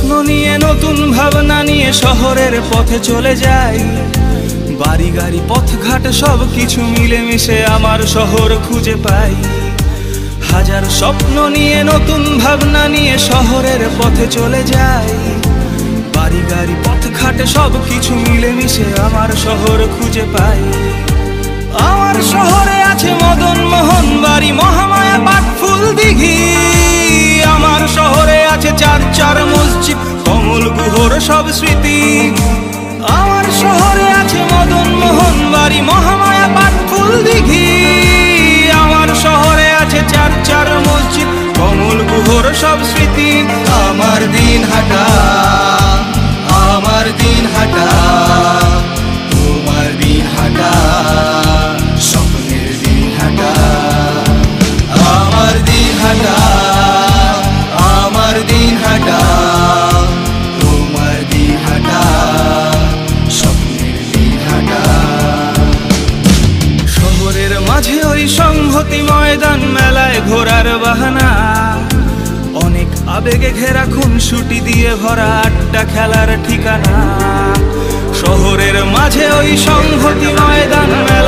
স্বপ্ন নিয়ে নতুন ভাবনা নিয়ে শহরের পথে চলে যাই। বাড়ি গাড়ি পথঘাট সব কিছু মিলেমিশে আমার শহর খুঁজে পাই। হাজার স্বপ্ন নিয়ে নতুন ভাবনা নিয়ে শহরের পথে চলে যাই। বাড়ি গাড়ি পথঘাট সব কিছু মিলেমিশে আমার শহর খুঁজে পাই। আমার শহরে আছে মদন মোহন বাড়ি, মহামায়া, পাটফুল দিঘি। আমার শহরে আছে চার চার মসজিদ, কমল গুহর সব স্মৃতি। আমার শহরে আছে মদন মোহন বাড়ি, মহামায়া, পাটফুল দিঘি। আমার শহরে আছে চার চার মসজিদ, কমল গুহর সব স্মৃতি। আমার দিন হাঁটা, আমার দিন হাঁটা, তোমার দিন হাঁটা, স্বপ্নের দিন হাঁটা। আমার দিন হাঁটা, আমার দিন হাঁটা, তোমার দিন হাঁটা, স্বপ্নের দিন হাঁটা। শহরের মাঝে ওই সংহতি ময়দান, মেলায় ঘোরার বাহানা, অনেক আবেগে ঘেরা খুনসুটি দিয়ে ভরা আড্ডা খেলার ঠিকানা। শহরের মাঝে ওই সংহতি ময়দান, মেলা